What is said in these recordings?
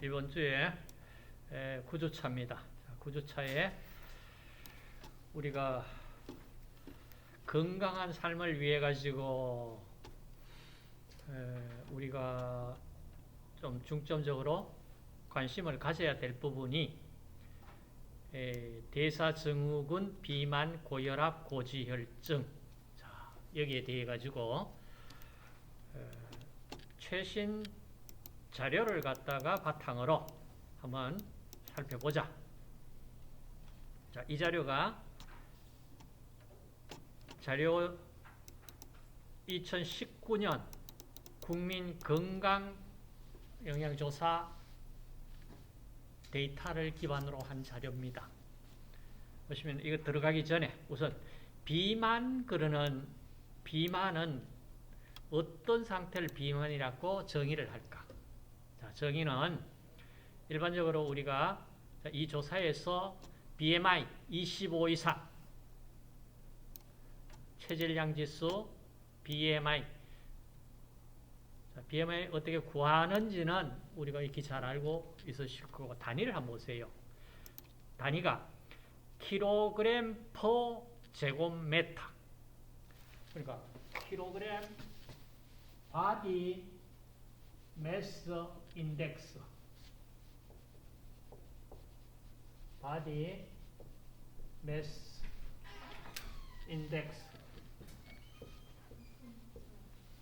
이번 주에 9주차입니다. 9주차에 우리가 건강한 삶을 위해 가지고 우리가 좀 중점적으로 관심을 가져야 될 부분이 대사증후군, 비만, 고혈압, 고지혈증. 자, 여기에 대해 가지고 최신 자료를 갖다가 바탕으로 한번 살펴보자. 자, 이 자료가 자료 2019년 국민 건강 영양조사 데이터를 기반으로 한 자료입니다. 보시면 이거 들어가기 전에 우선 비만은 어떤 상태를 비만이라고 정의를 할까? 자, 정의는 일반적으로 우리가 이 조사에서 BMI 25 이상, 체질량 지수, BMI. 자, BMI 어떻게 구하는지는 우리가 이렇게 잘 알고 있으실 거고, 단위를 한번 보세요. 단위가 킬로그램 퍼 제곱미터. 그러니까 킬로그램 바디 매스 인덱스. 바디 매스 인덱스.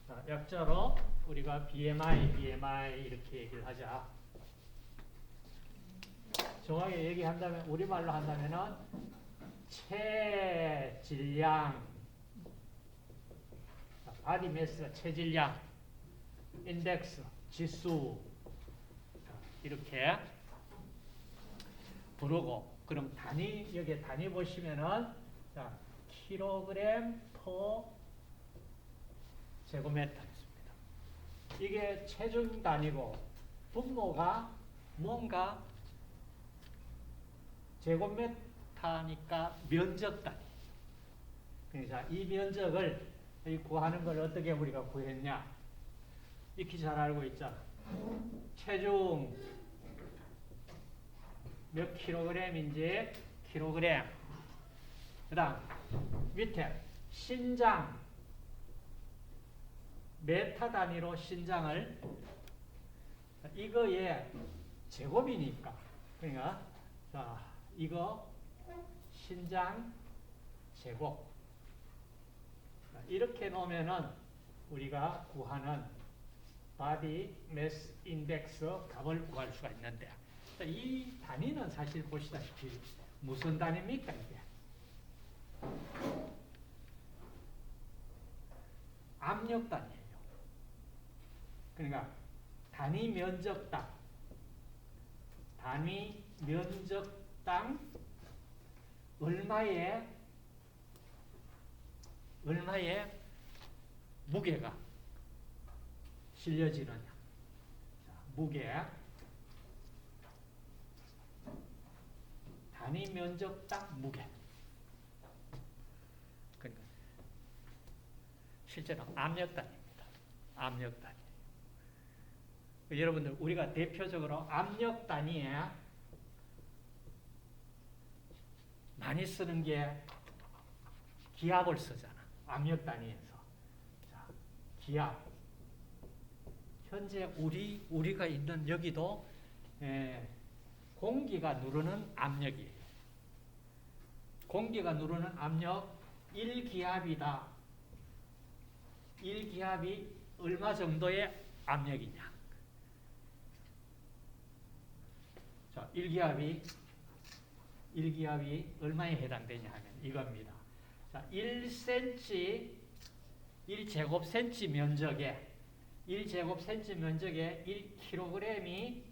자, 약자로 우리가 BMI 이렇게 얘기를 하자. 정확히 얘기한다면, 우리말로 한다면은 체질량, 바디 매스가 체질량, 인덱스, 지수, 이렇게 부르고, 그럼 단위, 여기에 단위 보시면은, 자, 킬로그램 퍼 제곱미터 있습니다. 이게 체중 단위고, 분모가 뭔가 제곱미터니까 면적 단위. 그러니까 이 면적을 구하는 걸 어떻게 우리가 구했냐? 익히 잘 알고 있잖아. 체중 몇 킬로그램인지 킬로그램. 그 다음 밑에 신장 메타 단위로 신장을, 이거의 제곱이니까, 그러니까 자, 이거 신장 제곱. 이렇게 놓으면은 우리가 구하는 바디 매스 인덱스 값을 구할 수가 있는데, 이 단위는 사실 보시다시피 무슨 단위입니까, 이게? 압력 단위예요. 그러니까 단위 면적당 얼마의 무게가 실려지느냐. 자, 무게 단위 면적당 무게. 그러니까 실제는 압력 단위입니다. 압력 단위. 여러분들, 우리가 대표적으로 압력 단위에 많이 쓰는 게 기압을 쓰잖아. 압력 단위에서. 자, 기압. 현재 우리가 있는 여기도 공기가 누르는 압력이에요. 공기가 누르는 압력 1기압이다. 1기압이 얼마 정도의 압력이냐? 자, 1기압이 얼마에 해당되냐 하면 이겁니다. 자, 1cm, 1제곱센치 면적에 1kg이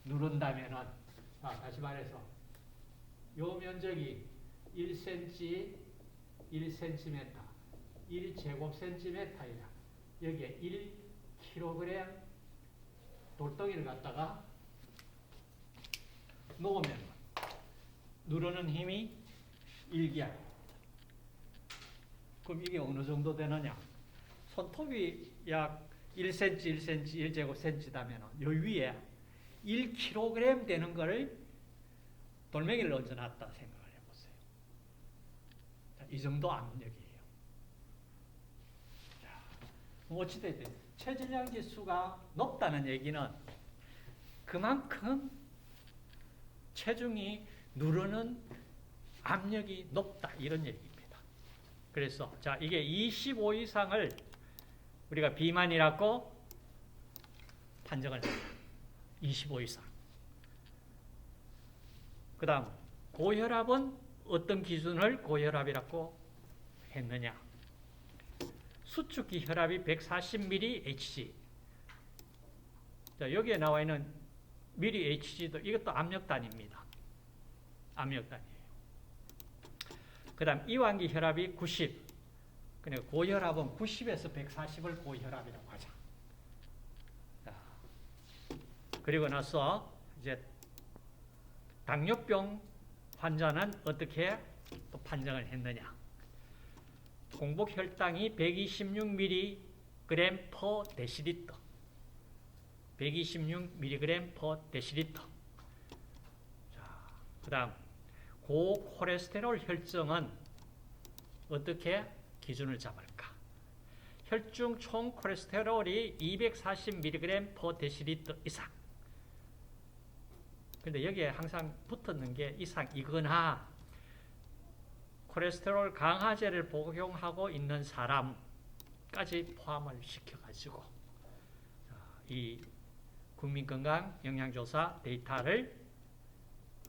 누른다면은, 다시 말해서 요 면적이 1cm, 1cm, 1제곱센티미터이다. 여기에 1kg 돌덩이를 갖다가 놓으면 누르는 힘이 1기압입니다. 그럼 이게 어느 정도 되느냐? 손톱이 약 1cm, 1제곱센치다면 요 위에 1kg 되는 거를 돌멩이를 얹어놨다 생각을 해보세요. 자, 이 정도 압력이에요. 자, 어찌됐든 체질량 지수가 높다는 얘기는 그만큼 체중이 누르는 압력이 높다 이런 얘기입니다. 그래서 자, 이게 25 이상을 우리가 비만이라고 판정을 합니다. 25 이상. 그 다음 고혈압은 어떤 기준을 고혈압이라고 했느냐. 수축기 혈압이 140mHg. 자, 여기에 나와 있는 mHg도 이것도 압력단위입니다. 압력단위예요. 그 다음 이완기 혈압이 90. 그러니까 고혈압은 90에서 140을 고혈압이라고 하자. 자, 그리고 나서 이제 당뇨병 환자는 어떻게 또 판정을 했느냐. 공복 혈당이 126mg per 데시리터. 126mg per 데시리터. 자, 그 다음 고콜레스테롤 혈증은 어떻게 기준을 잡을까? 혈중 총 콜레스테롤이 240mg per 데시리터 이상. 근데 여기에 항상 붙었는 게 이상이거나 콜레스테롤 강화제를 복용하고 있는 사람까지 포함을 시켜가지고 이 국민건강영양조사 데이터를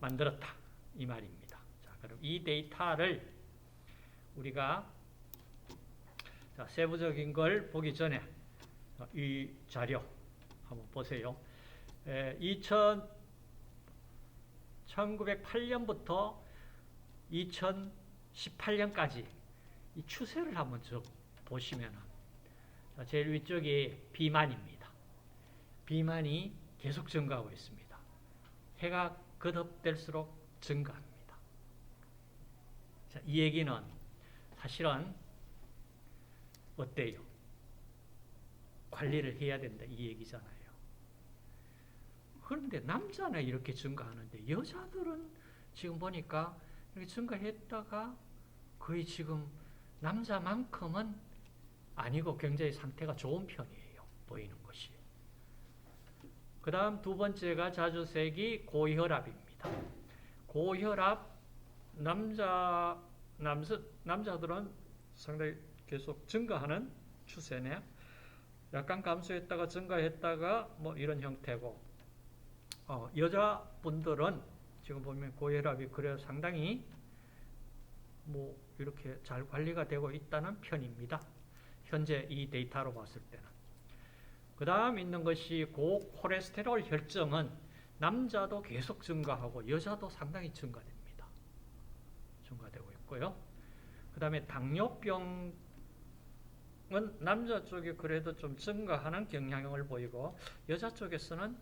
만들었다 이 말입니다. 자, 그럼 이 데이터를 우리가 자, 세부적인 걸 보기 전에 이 자료 한번 보세요. 1908년부터 2018년까지 이 추세를 한번 보시면 제일 위쪽이 비만입니다. 비만이 계속 증가하고 있습니다. 해가 거듭될수록 증가합니다. 자, 이 얘기는 사실은 어때요? 관리를 해야 된다 이 얘기잖아요. 그런데 남자는 이렇게 증가하는데 여자들은 지금 보니까 이렇게 증가했다가 거의 지금 남자만큼은 아니고 굉장히 상태가 좋은 편이에요. 보이는 것이. 그 다음 두 번째가 자주색이 고혈압입니다. 고혈압 남자들은 상당히 계속 증가하는 추세네. 약간 감소했다가 증가했다가 뭐 이런 형태고 여자분들은 지금 보면 고혈압이 그래 상당히 뭐 이렇게 잘 관리가 되고 있다는 편입니다. 현재 이 데이터로 봤을 때는. 그 다음 있는 것이 고콜레스테롤 혈증은 남자도 계속 증가하고 여자도 상당히 증가됩니다. 증가되고 있고요. 그 다음에 당뇨병은 남자 쪽이 그래도 좀 증가하는 경향을 보이고 여자 쪽에서는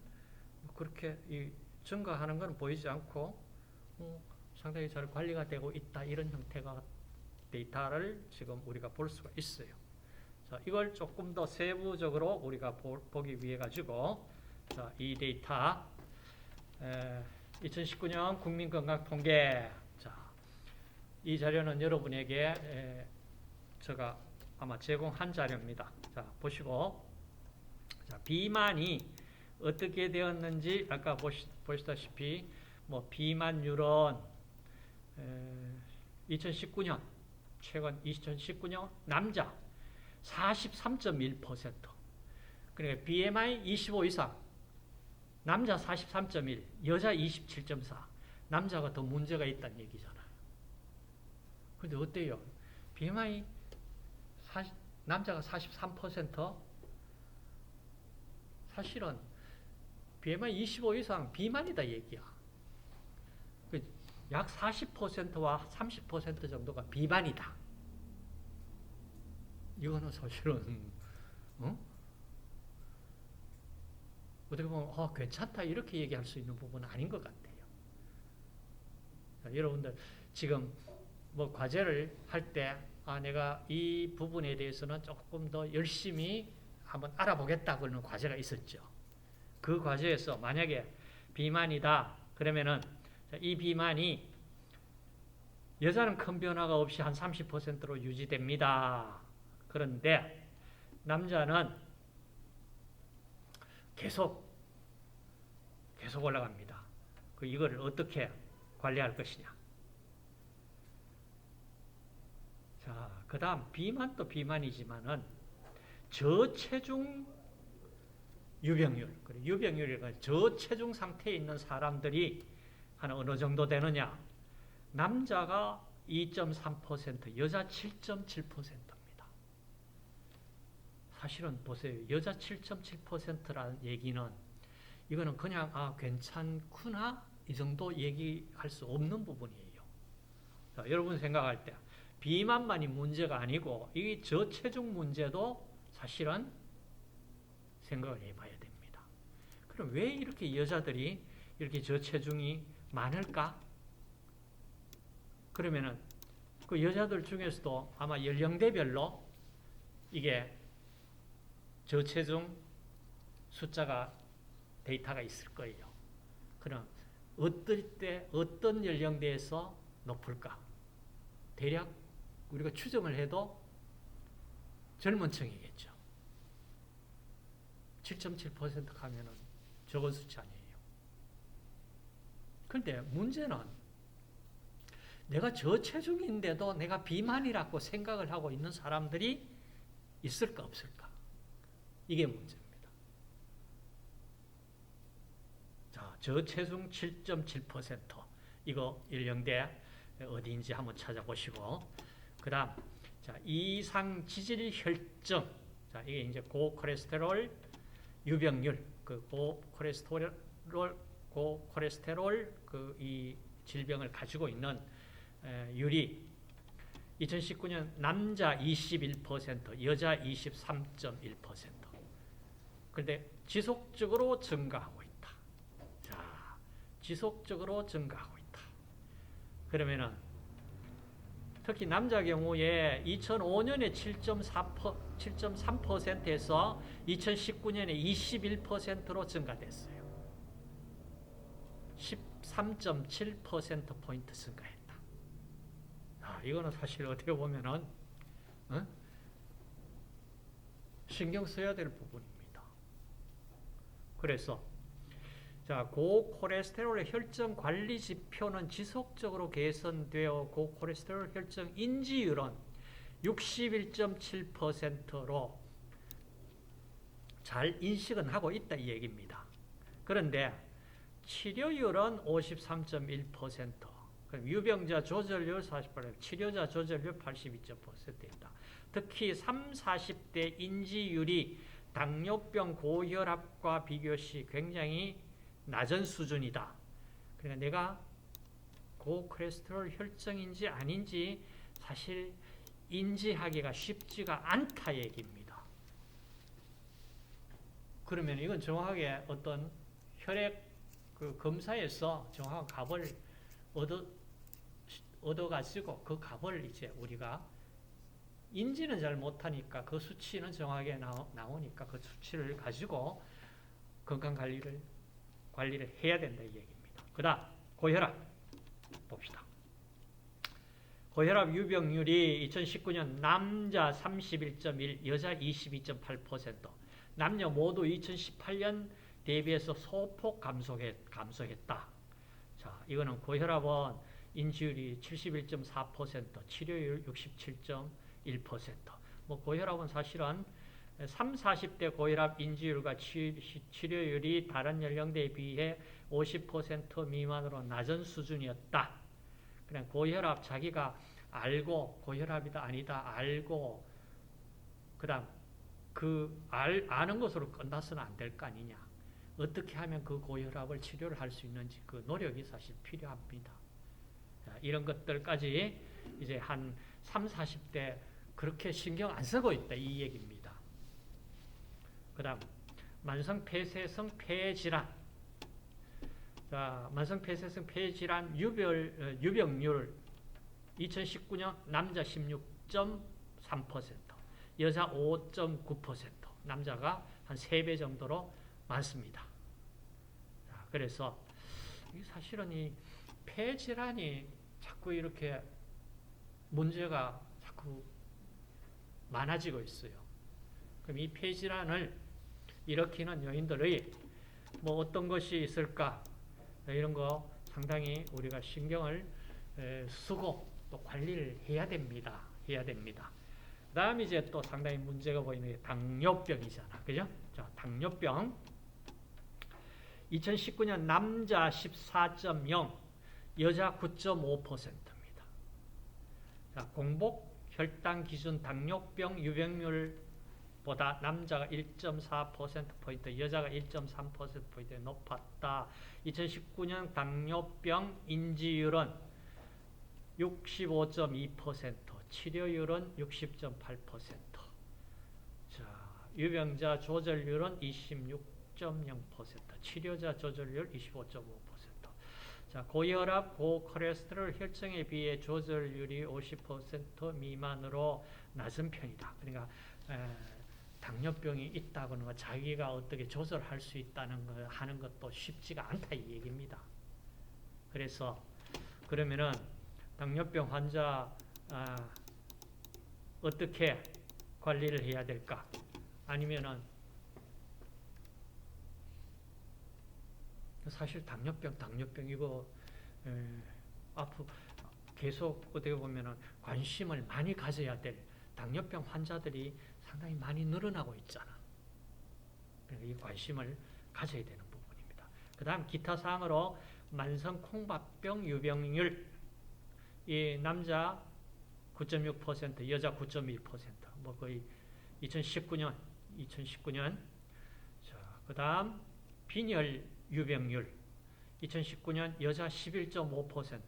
그렇게 이 증가하는 건 보이지 않고 상당히 잘 관리가 되고 있다 이런 형태가 데이터를 지금 우리가 볼 수가 있어요. 자, 이걸 조금 더 세부적으로 우리가 보기 위해 가지고 자, 이 데이터 2019년 국민건강통계 자, 이 자료는 여러분에게 제가 아마 제공한 자료입니다. 자, 보시고 자, 비만이 어떻게 되었는지 아까 보시다시피 뭐 비만율은 2019년 최근 2019년 남자 43.1% 그러니까 BMI 25 이상 남자 43.1 여자 27.4 남자가 더 문제가 있다는 얘기잖아요. 근데 어때요? BMI 남자가 43% 사실은 BMI 25 이상 비만이다 얘기야. 약 40%와 30% 정도가 비만이다. 이거는 사실은 어떻게 보면 괜찮다 이렇게 얘기할 수 있는 부분은 아닌 것 같아요. 자, 여러분들 지금 뭐 과제를 할 때 내가 이 부분에 대해서는 조금 더 열심히 한번 알아보겠다 그러는 과제가 있었죠. 그 과제에서 만약에 비만이다. 그러면은 이 비만이 여자는 큰 변화가 없이 한 30%로 유지됩니다. 그런데 남자는 계속 올라갑니다. 이걸 어떻게 관리할 것이냐. 자, 그 다음 비만도 비만이지만은 저체중 유병률, 유병률이 저체중 상태에 있는 사람들이 한 어느 정도 되느냐. 남자가 2.3%, 여자 7.7%입니다. 사실은 보세요. 여자 7.7%라는 얘기는 이거는 그냥 괜찮구나 이 정도 얘기할 수 없는 부분이에요. 자, 여러분 생각할 때 비만만이 문제가 아니고 이 저체중 문제도 사실은 생각을 해봐야 됩니다. 그럼 왜 이렇게 여자들이 이렇게 저체중이 많을까? 그러면은 그 여자들 중에서도 아마 연령대별로 이게 저체중 숫자가 데이터가 있을 거예요. 그럼 어떨 때 어떤 연령대에서 높을까? 대략 우리가 추정을 해도 젊은 층이겠죠. 7.7% 하면은 적은 수치 아니에요. 그런데 문제는 내가 저체중인데도 내가 비만이라고 생각을 하고 있는 사람들이 있을까 없을까? 이게 문제입니다. 자, 저체중 7.7% 이거 연령대 어디인지 한번 찾아보시고 그 다음 자, 이상 지질 혈증 자, 이게 이제 고콜레스테롤 유병률 고콜레스테롤 이 질병을 가지고 있는 율이 2019년 남자 21%, 여자 23.1%. 그런데 지속적으로 증가하고 있다. 자, 지속적으로 증가하고 있다. 그러면은 특히 남자 경우에 2005년에 7.3%에서 2019년에 21%로 증가됐어요. 13.7%포인트 증가했다. 이거는 사실 어떻게 보면은 신경 써야 될 부분입니다. 그래서 자, 고콜레스테롤의 혈증 관리 지표는 지속적으로 개선되어 고콜레스테롤 혈증 인지율은 61.7%로 잘 인식은 하고 있다 이 얘기입니다. 그런데 치료율은 53.1%, 그럼 유병자 조절률 40%, 치료자 조절률 82.9%있다. 특히 30, 40대 인지율이 당뇨병, 고혈압과 비교시 굉장히 낮은 수준이다. 그러니까 내가 고콜레스테롤 혈증인지 아닌지 사실 인지하기가 쉽지가 않다 얘기입니다. 그러면 이건 정확하게 어떤 혈액 검사에서 정확한 값을 얻어가지고 그 값을 이제 우리가 인지는 잘 못하니까 그 수치는 정확하게 나오니까 그 수치를 가지고 건강관리를 해야 된다 이 얘기입니다. 그 다음 고혈압 봅시다. 고혈압 유병률이 2019년 남자 31.1, 여자 22.8%. 남녀 모두 2018년 대비해서 소폭 감소했다. 자, 이거는 고혈압은 인지율이 71.4%, 치료율 67.1%. 고혈압은 사실은 30, 40대 고혈압 인지율과 치료율이 다른 연령대에 비해 50% 미만으로 낮은 수준이었다. 그냥 고혈압 자기가 알고 고혈압이다 아니다 알고 그다음 아는 것으로 끝나서는 안 될 거 아니냐. 어떻게 하면 그 고혈압을 치료를 할 수 있는지 그 노력이 사실 필요합니다. 자, 이런 것들까지 이제 한 30, 40대 그렇게 신경 안 쓰고 있다 이 얘기입니다. 그 다음 만성폐쇄성 폐질환. 자, 만성폐쇄성 폐질환 유병률 2019년 남자 16.3%, 여자 5.9%, 남자가 한 3배 정도로 많습니다. 자, 그래서 사실은 이 폐질환이 자꾸 이렇게 문제가 자꾸 많아지고 있어요. 그럼 이 폐질환을 일으키는 요인들의 뭐 어떤 것이 있을까? 이런 거 상당히 우리가 신경을 쓰고 또 관리를 해야 됩니다. 그 다음 이제 또 상당히 문제가 보이는 게 당뇨병이잖아. 그죠? 자, 당뇨병. 2019년 남자 14.0, 여자 9.5%입니다. 자, 공복 혈당 기준 당뇨병 유병률보다 남자가 1.4%포인트, 여자가 1.3%포인트 높았다. 2019년 당뇨병 인지율은 65.2%, 치료율은 60.8%. 자, 유병자 조절률은 26.0%, 치료자 조절률 25.5%. 자, 고혈압, 고콜레스테롤 혈증에 비해 조절률이 50% 미만으로 낮은 편이다. 그러니까 당뇨병이 있다고는 거 자기가 어떻게 조절할 수 있다는 거 하는 것도 쉽지가 않다 이 얘기입니다. 그래서 그러면은 당뇨병 환자 어떻게 관리를 해야 될까? 아니면은 사실 당뇨병 이거 앞으로 계속 어떻게 보면은 관심을 많이 가져야 될 당뇨병 환자들이 상당히 많이 늘어나고 있잖아. 그러니까 이 관심을 가져야 되는 부분입니다. 그 다음 기타 사항으로 만성 콩밥병 유병률, 이 남자 9.6%, 여자 9.2%, 뭐 거의 2019년. 자, 그 다음 빈혈 유병률 2019년 여자 11.5%,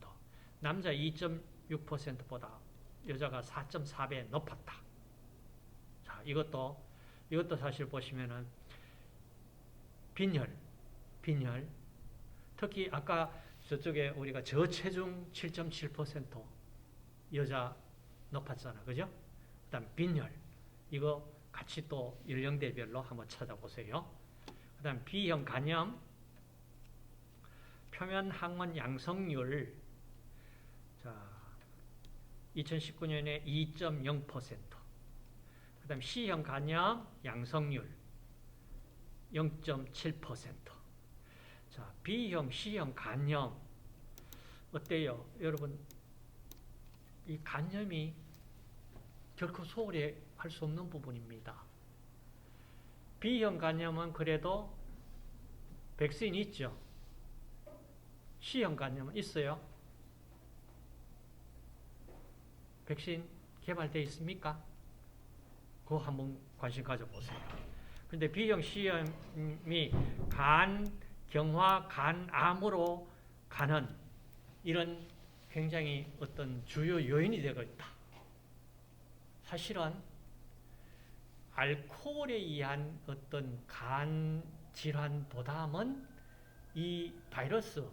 남자 2.6%보다 여자가 4.4배 높았다. 자, 이것도 사실 보시면은 빈혈, 특히 아까 저쪽에 우리가 저체중 7.7% 여자 높았잖아, 그죠? 그다음 빈혈, 이거 같이 또 연령대별로 한번 찾아보세요. 그다음 B형 간염, 표면 항원 양성률, 자, 2019년에 2.0%. 그 다음 C형 간염 양성률 0.7%. 자, B형, C형 간염 어때요? 여러분, 이 간염이 결코 소홀히 할 수 없는 부분입니다. B형 간염은 그래도 백신이 있죠. C형 간염은 있어요? 백신 개발되어 있습니까? 그거 한번 관심 가져보세요. 그런데 B형, C형이 간경화, 간암으로 가는 이런 굉장히 어떤 주요 요인이 되고 있다. 사실은 알코올에 의한 어떤 간 질환보다는 이 바이러스,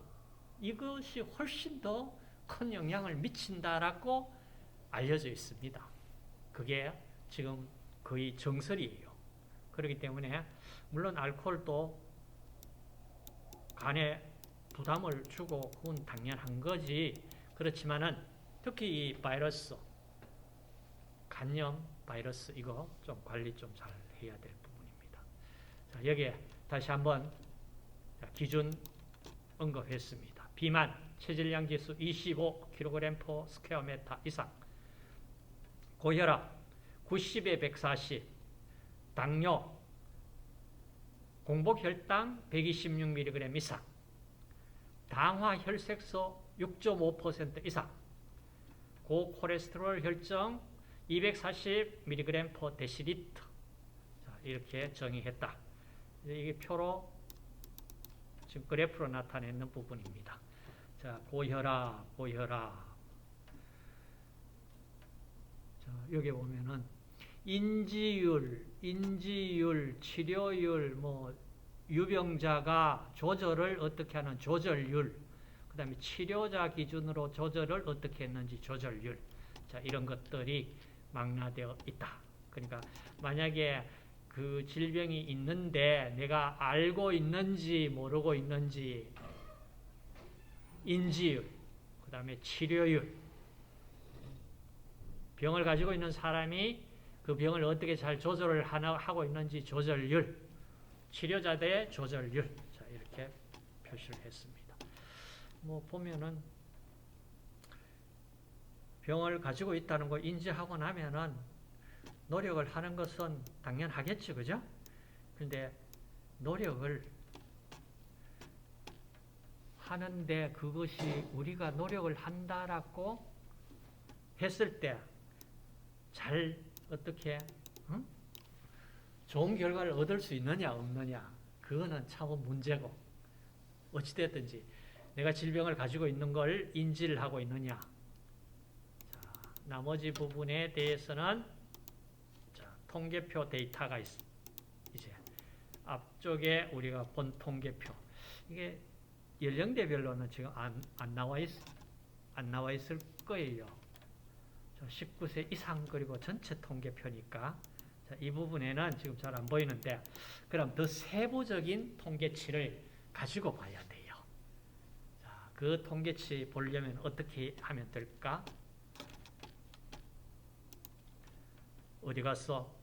이것이 훨씬 더 큰 영향을 미친다라고 알려져 있습니다. 그게 지금 거의 정설이에요. 그렇기 때문에 물론 알코올도 간에 부담을 주고 그건 당연한 거지. 그렇지만은 특히 이 바이러스, 간염 바이러스 이거 좀 관리 좀 잘 해야 될 부분입니다. 자, 여기에 다시 한번 기준 언급했습니다. 비만, 체질량 지수 25kg/square 이상, 고혈압 90에 140, 당뇨, 공복혈당 126mg 이상, 당화혈색소 6.5% 이상, 고콜레스테롤 혈증 240mg/dl. 자, 이렇게 정의했다. 이게 표로 지금 그래프로 나타내는 부분입니다. 자, 고혈압. 자, 여기 보면은 인지율, 치료율, 뭐 유병자가 조절을 어떻게 하는 조절률, 그 다음에 치료자 기준으로 조절을 어떻게 했는지 조절률. 자, 이런 것들이 망라되어 있다. 그러니까 만약에 그 질병이 있는데 내가 알고 있는지 모르고 있는지 인지율, 그 다음에 치료율, 병을 가지고 있는 사람이 그 병을 어떻게 잘 조절을 하고 있는지 조절률, 치료자 대 조절률, 자, 이렇게 표시를 했습니다. 뭐 보면은 병을 가지고 있다는 거 인지하고 나면은 노력을 하는 것은 당연하겠죠, 그죠? 근데 노력을 하는데 그것이 우리가 노력을 한다라고 했을 때 잘 어떻게 좋은 결과를 얻을 수 있느냐 없느냐, 그거는 참 문제고, 어찌됐든지 내가 질병을 가지고 있는 걸 인지를 하고 있느냐. 자, 나머지 부분에 대해서는 자, 통계표 데이터가 이제 앞쪽에 우리가 본 통계표, 이게 연령대별로는 지금 안 나와 있을 거예요. 19세 이상 그리고 전체 통계표니까 자, 이 부분에는 지금 잘 안 보이는데, 그럼 더 세부적인 통계치를 가지고 봐야 돼요. 자, 그 통계치 보려면 어떻게 하면 될까? 어디 갔어?